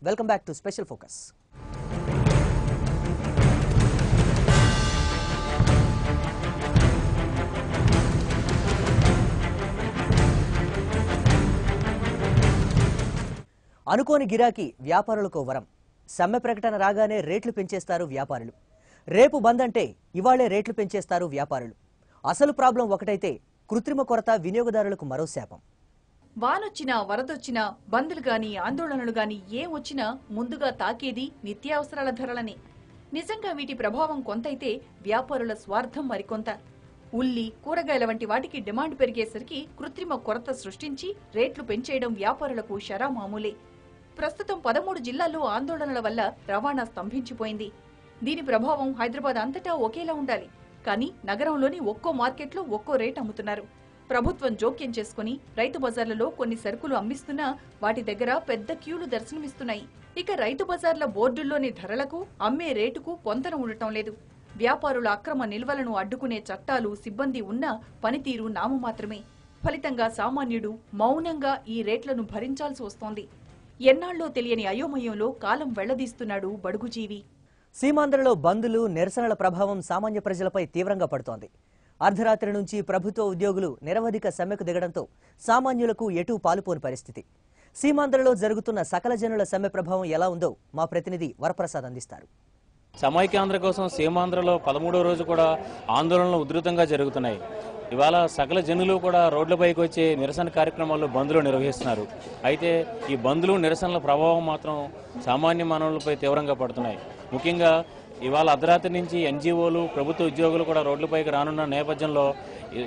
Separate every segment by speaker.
Speaker 1: Welcome back to special focus. అనుకోని గిరాకీ వ్యాపారులకు వరం. సమ్మె ప్రకటన రాగానే రేట్లు పెంచేస్తారు వ్యాపారులు. రేపు బంద్ అంటే ఇవాళే రేట్లు పెంచేస్తారు వ్యాపారులు. అసలు ప్రాబ్లం ఒకటైతే కృత్రిమ కొరత వినియోగదారులకు మరో శాపం.
Speaker 2: వానొచ్చినా వరదొచ్చినా బందులు గాని ఆందోళనలు గాని ఏం వచ్చినా ముందుగా తాకేది నిత్యావసరాల ధరలని. నిజంగా వీటి ప్రభావం కొంతైతే వ్యాపారుల స్వార్థం మరికొంత. ఉల్లి, కూరగాయల వంటి వాటికి డిమాండ్ పెరిగేసరికి కృత్రిమ కొరత సృష్టించి రేట్లు పెంచేయడం వ్యాపారులకు షరా మామూలే. ప్రస్తుతం 13 జిల్లాల్లో ఆందోళనల వల్ల రవాణా స్తంభించిపోయింది. దీని ప్రభావం హైదరాబాద్ అంతటా ఒకేలా ఉండాలి. కానీ నగరంలోని ఒక్కో మార్కెట్లో ఒక్కో రేట్ అమ్ముతున్నారు. ప్రభుత్వం జోక్యం చేసుకుని రైతు బజార్లలో కొన్ని సరుకులు అమ్మిస్తున్నా వాటి దగ్గర పెద్ద క్యూలు దర్శనమిస్తున్నాయి. ఇక రైతు బజార్ల బోర్డుల్లోని ధరలకు అమ్మే రేటుకు పొంతన ఉండటం లేదు. వ్యాపారుల అక్రమ నిల్వలను అడ్డుకునే చట్టాలు, సిబ్బంది ఉన్నా పనితీరు నామమాత్రమే. ఫలితంగా సామాన్యుడు మౌనంగా ఈ రేట్లను భరించాల్సి వస్తోంది. ఎన్నాళ్ళో తెలియని అయోమయంలో కాలం వెళ్లదీస్తున్నాడు బడుగుజీవి.
Speaker 1: సీమాంధ్రలో బందులు, నిరసనల ప్రభావం సామాన్య ప్రజలపై తీవ్రంగా పడుతోంది. అర్ధరాత్రి నుంచి ప్రభుత్వ ఉద్యోగులు నిరవధిక సమ్మెకు దిగడంతో సామాన్యులకు ఎటూ పాలుపోని పరిస్థితి. సీమాంధ్రలో జరుగుతున్న సకల జనుల సమ్మె ప్రభావం ఎలా ఉందో మా ప్రతినిధి వరప్రసాద్ అందిస్తారు.
Speaker 3: సమైక్యాంధ్ర కోసం సీమాంధ్రలో 13వ రోజు కూడా ఆందోళనలు ఉధృతంగా జరుగుతున్నాయి. ఇవాళ సకల జనులు కూడా రోడ్లపైకి వచ్చి నిరసన కార్యక్రమాలు, బంద్లు నిర్వహిస్తున్నారు. అయితే ఈ బంద్లు, నిరసనల ప్రభావం మాత్రం సామాన్య మానవులపై తీవ్రంగా పడుతున్నాయి. ముఖ్యంగా ఇవాళ అర్ధరాత్రి నుంచి ఎన్జీఓలు, ప్రభుత్వ ఉద్యోగులు కూడా రోడ్లపైకి రానున్న నేపథ్యంలో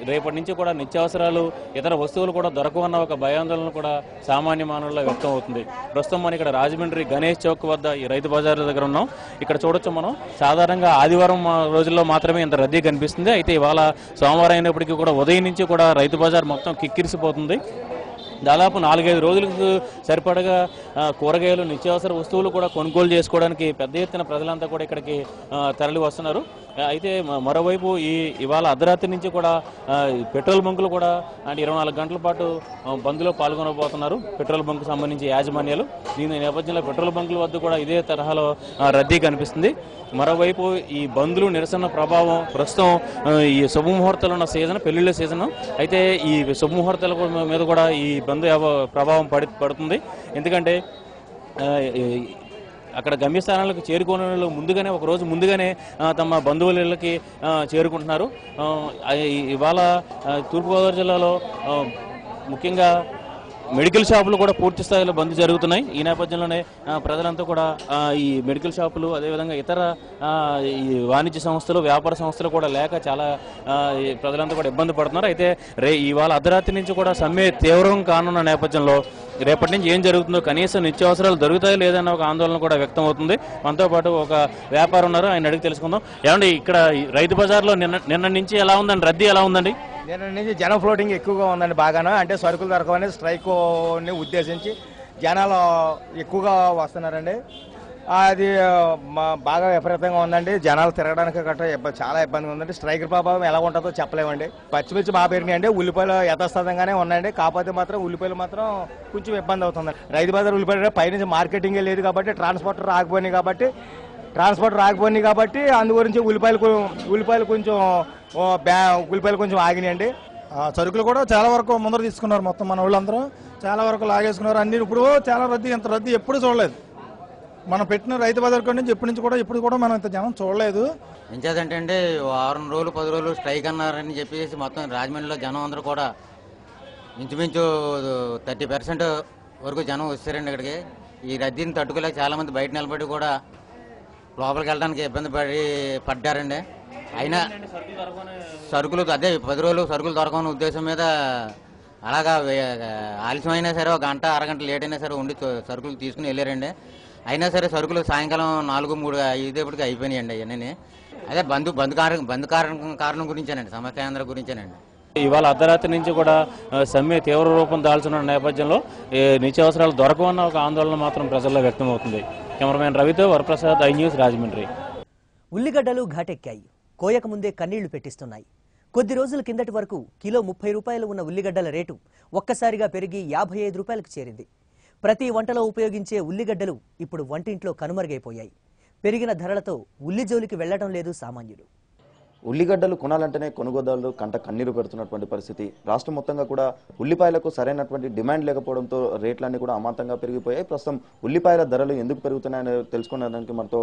Speaker 3: రేపటి నుంచి కూడా నిత్యావసరాలు, ఇతర వస్తువులు కూడా దొరకవన్న ఒక భయాందోళన కూడా సామాన్య మానవుల్లో వ్యక్తం అవుతుంది. ప్రస్తుతం మనం ఇక్కడ రాజమండ్రి గణేష్ చౌక్ వద్ద ఈ రైతు బజార్ దగ్గర ఉన్నాం. ఇక్కడ చూడొచ్చు మనం, సాధారణంగా ఆదివారం రోజుల్లో మాత్రమే ఇంత రద్దీ కనిపిస్తుంది. అయితే ఇవాళ సోమవారం అయినప్పటికీ కూడా ఉదయం నుంచి కూడా రైతు బజార్ మొత్తం కిక్కిరిసిపోతుంది. దాదాపు 4-5 రోజులకు సరిపడగా కూరగాయలు, నిత్యావసర వస్తువులు కూడా కొనుగోలు చేసుకోవడానికి పెద్ద ఎత్తున ప్రజలంతా కూడా ఇక్కడికి తరలి వస్తున్నారు. అయితే మరోవైపు ఇవాళ అర్ధరాత్రి నుంచి కూడా పెట్రోల్ బంకులు కూడా 24 గంటల పాటు బంద్లో పాల్గొనబోతున్నారు పెట్రోల్ బంకు సంబంధించి యాజమాన్యాలు. దీని నేపథ్యంలో పెట్రోల్ బంకుల వద్ద కూడా ఇదే తరహాలో రద్దీ కనిపిస్తుంది. మరోవైపు ఈ బంద్లు, నిరసన ప్రభావం ప్రస్తుతం ఈ శుభముహూర్తాలు ఉన్న సీజన్, పెళ్లిళ్ళ సీజన్. అయితే ఈ శుభముహూర్తాల మీద కూడా ఈ బంద్ ప్రభావం పడుతుంది. ఎందుకంటే అక్కడ గమ్యస్థానాలకు చేరుకునే వాళ్ళు ముందుగానే, ఒక రోజు ముందుగానే తమ బంధువుల ఇళ్ళకి చేరుకుంటున్నారు. ఇవాళ తూర్పుగోదావరి జిల్లాలో ముఖ్యంగా మెడికల్ షాపులు కూడా పూర్తి స్థాయిలో బంద్ జరుగుతున్నాయి. ఈ నేపథ్యంలోనే ప్రజలంతా కూడా ఈ మెడికల్ షాపులు, అదేవిధంగా ఇతర ఈ వాణిజ్య సంస్థలు, వ్యాపార సంస్థలు కూడా లేక చాలా ప్రజలంతా కూడా ఇబ్బంది పడుతున్నారు. అయితే ఇవాళ అర్ధరాత్రి నుంచి కూడా సమ్మె తీవ్రం కానున్న నేపథ్యంలో రేపటి నుంచి ఏం జరుగుతుందో, కనీసం నిత్యావసరాలు దొరుకుతాయో లేదన్న ఒక ఆందోళన కూడా వ్యక్తం అవుతుంది. మనతో పాటు ఒక వ్యాపారం ఉన్నారు, ఆయన అడిగి తెలుసుకుందాం. ఏమండి, ఇక్కడ రైతు బజార్లో నిన్న నుంచి ఎలా ఉందండి, రద్దీ ఎలా ఉందండి?
Speaker 4: నిన్న నుంచి జనం ఫ్లోటింగ్ ఎక్కువగా ఉందండి. బాగాను, అంటే సరుకులు దొరకవని స్ట్రైక్ని ఉద్దేశించి జనాలు ఎక్కువగా వస్తున్నారండి. అది బాగా విపరీతంగా ఉందండి. జనాలు తిరగడానికి గట్రా చాలా ఇబ్బందిగా ఉందండి. స్ట్రైక్ ప్రభావం ఎలా ఉంటుందో చెప్పలేమండి. పచ్చిమిర్చి బాగా పెరిగినాయండి. ఉల్లిపాయలు యథాస్థితంగానే ఉన్నాయండి. కాకపోతే మాత్రం ఉల్లిపాయలు మాత్రం కొంచెం ఇబ్బంది అవుతుందండి. రైతు బజార్ ఉల్లిపాయలు పైనుంచి మార్కెటింగే లేదు కాబట్టి, ట్రాన్స్పోర్టర్ రాకపోయినాయి కాబట్టి అందు గురించి ఉల్లిపాయలు కొంచెం ఆగినాయండి.
Speaker 5: సరుకులు కూడా చాలా వరకు ముందర తీసుకున్నారు. మొత్తం మన వాళ్ళందరూ చాలా వరకు లాగేసుకున్నారు. అన్ని ఇప్పుడు చాలా రద్దీ, ఇంత రద్దీ ఎప్పుడు చూడలేదు. మనం పెట్టిన రైతు బజార్ నుంచి ఎప్పుడు కూడా మనం ఇంత జనం చూడలేదు.
Speaker 6: ఎంచేదంటే అండి, 6 రోజులు 10 రోజులు స్ట్రైక్ అన్నారని చెప్పేసి మొత్తం రాజమండ్రిలో జనం అందరూ కూడా ఇంచుమించు 30% వరకు జనం వస్తారండి ఇక్కడికి. ఈ రద్దీని తట్టుకోలేక చాలా మంది బయట నిలబడి కూడా లోపలికి వెళ్ళడానికి ఇబ్బంది పడ్డారండి. అయినా సరుకులు అదే 10 రోజులు సరుకులు దొరకని ఉద్దేశం మీద అలాగా ఆలస్యం అయినా సరే, 1 గంట అరగంట లేట్ అయినా సరే ఉండి సరుకులు తీసుకుని వెళ్ళారండి. అయినా సరే సరుకులు సాయంకాలం 4-3 అయిపోయినాయండి అవన్నీ. అదే బంద్ కారణం గురించేనండి, సమైక్యాంధ్ర గురించేనండి.
Speaker 3: ఇవాళ అర్ధరాత్రి నుంచి కూడా సమ్మె తీవ్ర రూపం దాల్చున్న నేపథ్యంలో నిత్యావసరాలు దొరకవన్న ఒక ఆందోళన మాత్రం ప్రజల్లో వ్యక్తం అవుతుంది. కెమెరామెన్ రవితో వరప్రసాద్, ఐ న్యూస్, రాజమండ్రి.
Speaker 1: ఉల్లిగడ్డలు ఘాటెక్కాయి, కోయక ముందే కన్నీళ్లు పెట్టిస్తున్నాయి. కొద్ది రోజుల కిందటి వరకు కిలో 30 రూపాయలు ఉన్న ఉల్లిగడ్డల రేటు ఒక్కసారిగా పెరిగి 55 రూపాయలకు చేరింది. ప్రతి వంటలో ఉపయోగించే ఉల్లిగడ్డలు ఇప్పుడు వంటింట్లో కనుమరుగైపోయాయి. పెరిగిన ధరలతో ఉల్లి జోలికి వెళ్లడం లేదు సామాన్యులు.
Speaker 7: ఉల్లిగడ్డలు కొనాలంటేనే కొనుగోదారులు కంట కన్నీరు పెడుతున్నటువంటి పరిస్థితి. రాష్ట్రం మొత్తంగా కూడా ఉల్లిపాయలకు సరైనటువంటి డిమాండ్ లేకపోవడంతో రేట్లన్నీ కూడా అమాంతంగా పెరిగిపోయాయి. ప్రస్తుతం ఉల్లిపాయల ధరలు ఎందుకు పెరుగుతున్నాయని తెలుసుకోవడానికి మనతో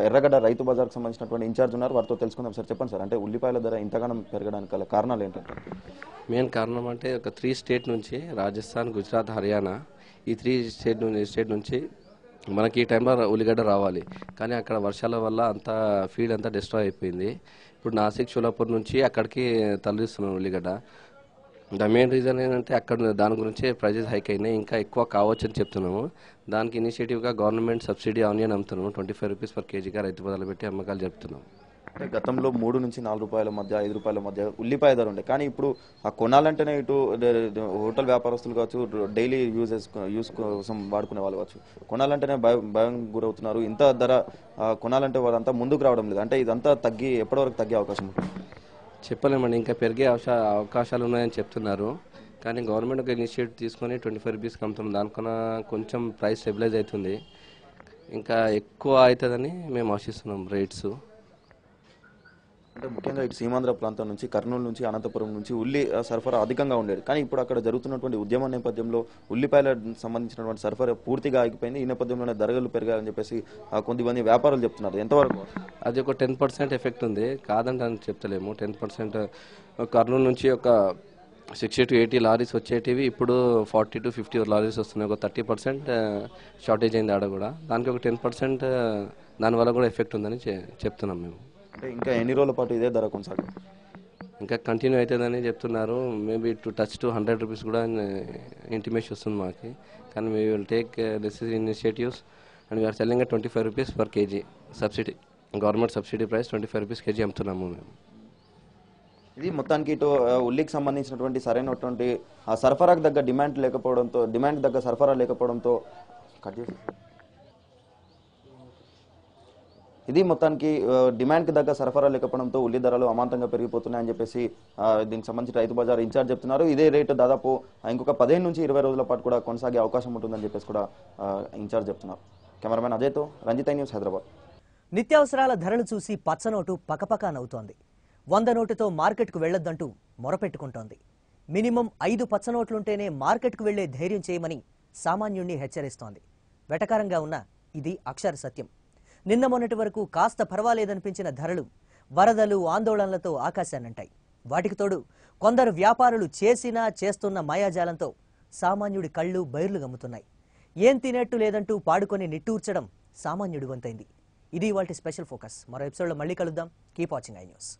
Speaker 7: ఎర్రగడ్డ రైతు బజార్కు సంబంధించినటువంటి ఇన్ఛార్జ్ ఉన్నారు. వారితో తెలుసుకుందాం. సార్ చెప్పండి సార్, అంటే ఉల్లిపాయల ధర ఇంతగానం పెరగడానికి గల కారణాలు ఏంటంటే?
Speaker 8: మెయిన్ కారణం అంటే ఒక 3 స్టేట్ నుంచి రాజస్థాన్, గుజరాత్, హర్యానా ఈ 3 స్టేట్ నుంచి మనకి ఈ టైంలో ఉల్లిగడ్డ రావాలి. కానీ అక్కడ వర్షాల వల్ల అంతా ఫీల్డ్ అంతా డిస్ట్రాయ్ అయిపోయింది. ఇప్పుడు నాసిక్, షోలాపూర్ నుంచి అక్కడికి తరలిస్తున్నాం ఉల్లిగడ్డ. ద మెయిన్ రీజన్ ఏంటంటే అక్కడ దాని గురించి ప్రైజెస్ హైక్ అయినాయి, ఇంకా ఎక్కువ కావచ్చు అని చెప్తున్నాము. దానికి ఇనిషియేటివ్గా గవర్నమెంట్ సబ్సిడీ ఆనియన్ అమ్ముతున్నాము. 25 రూపీస్ పర్ కేజీగా రైతు బజార్లో పెట్టి అమ్మకాలు జరుపుతున్నాం.
Speaker 7: అంటే గతంలో 3 నుంచి 4 రూపాయల మధ్య, 5 రూపాయల మధ్య ఉల్లిపాయ ధర ఉండే. కానీ ఇప్పుడు ఆ కొనాలంటేనే ఇటు హోటల్ వ్యాపారస్తులు కావచ్చు, డైలీ యూస్ కోసం వాడుకునే వాళ్ళు కావచ్చు, కొనాలంటేనే భయం గురవుతున్నారు. ఇంత ధర కొనాలంటే వాళ్ళంతా ముందుకు రావడం లేదు. అంటే ఇదంతా తగ్గి ఎప్పటివరకు తగ్గే అవకాశం ఉంటుంది?
Speaker 8: చెప్పలేమండి, ఇంకా పెరిగే అవకాశాలు ఉన్నాయని చెప్తున్నారు. కానీ గవర్నమెంట్ ఒక ఇనిషియేటివ్ తీసుకొని 25 రూపీస్కి అమ్ముతున్నాం. దానికన్నా కొంచెం ప్రైస్ స్టెబిలైజ్ అవుతుంది, ఇంకా ఎక్కువ అవుతుందని మేము ఆశిస్తున్నాం రేట్స్.
Speaker 7: అంటే ముఖ్యంగా ఇటు సీమాంధ్ర ప్రాంతం నుంచి, కర్నూలు నుంచి, అనంతపురం నుంచి ఉల్లి సరఫరా అధికంగా ఉండేది. కానీ ఇప్పుడు అక్కడ జరుగుతున్నటువంటి ఉద్యమం నేపథ్యంలో ఉల్లిపాయలకు సంబంధించినటువంటి సరఫరా పూర్తిగా ఆగిపోయింది. ఈ నేపథ్యంలోనే ధరలు పెరగాలని చెప్పేసి కొంతమంది వ్యాపారులు చెప్తున్నారు. ఎంతవరకు
Speaker 8: అది ఒక 10% ఎఫెక్ట్ ఉంది, కాదంటే అని చెప్తలేము. 10% కర్నూలు నుంచి ఒక 60 to 80 లారీస్ వచ్చేటివి ఇప్పుడు 40 to 50 లారీస్ వస్తున్నాయి. ఒక 30% షార్టేజ్ అయింది ఆడ కూడా. దానికి ఒక 10% దానివల్ల కూడా ఎఫెక్ట్ ఉందని చెప్తున్నాం మేము.
Speaker 7: అంటే ఇంకా ఎన్ని రోజుల పాటు ఇదే ధర కొనసాగుతుంది?
Speaker 8: ఇంకా కంటిన్యూ అవుతుందని చెప్తున్నారు. మేబీ టచ్ టు 100 రూపీస్ కూడా ఇంటిమేషన్ వస్తుంది మాకు. కానీ we will take necessary initiatives and we are selling 25 rupees per KG subsidy, government subsidy price 25 rupees KG అమ్ముతున్నాము మేము.
Speaker 7: ఇది మొత్తానికి ఇటు ఉల్లికి సంబంధించినటువంటి సరైనటువంటి సరఫరాకు తగ్గ డిమాండ్ తగ్గ సరఫరా లేకపోవడంతో కట్ చేసి ఇది మొత్తానికి డిమాండ్కి తగ్గ సరఫరా లేకపోవడంతో ఉల్లి ధరలు అమాంతంగా పెరిగిపోతున్నాయని చెప్పేసి దీనికి సంబంధించి రైతు బజార్ ఇన్ఛార్జ్ చెప్తున్నారు. ఇదే రేటు దాదాపు ఇంకొక 15 నుంచి 20 రోజుల పాటు కూడా కొనసాగే అవకాశం ఉంటుందని చెప్పేసి కూడా ఇన్ఛార్జ్ చెప్తున్నారు. కెమెరామెన్ అజయ్తో రంజిత్, న్యూస్, హైదరాబాద్.
Speaker 1: నిత్యావసరాల ధరలు చూసి పచ్చనోటు పకపకా నవ్వుతోంది. 100 నోటుతో మార్కెట్కు వెళ్లొద్దంటూ మొరపెట్టుకుంటోంది. మినిమం 5 పచ్చనోట్లుంటేనే మార్కెట్కు వెళ్లే ధైర్యం చేయమని సామాన్యుణ్ణి హెచ్చరిస్తోంది. వెటకారంగా ఉన్న ఇది అక్షర సత్యం. నిన్న మొన్నటి వరకు కాస్త పర్వాలేదనిపించిన ధరలు వరదలు, ఆందోళనలతో ఆకాశాన్నంటాయి. వాటికి తోడు కొందరు వ్యాపారులు చేస్తున్న మాయాజాలంతో సామాన్యుడి కళ్ళు బైర్లు గమ్ముతున్నాయి. ఏం తినేట్టు లేదంటూ పాడుకొని నిట్టూర్చడం సామాన్యుడి వంతైంది. ఇది ఇవాల్టి స్పెషల్ ఫోకస్. మరో ఎపిసోడ్లో మళ్ళీ కలుద్దాం. Keep watching I news.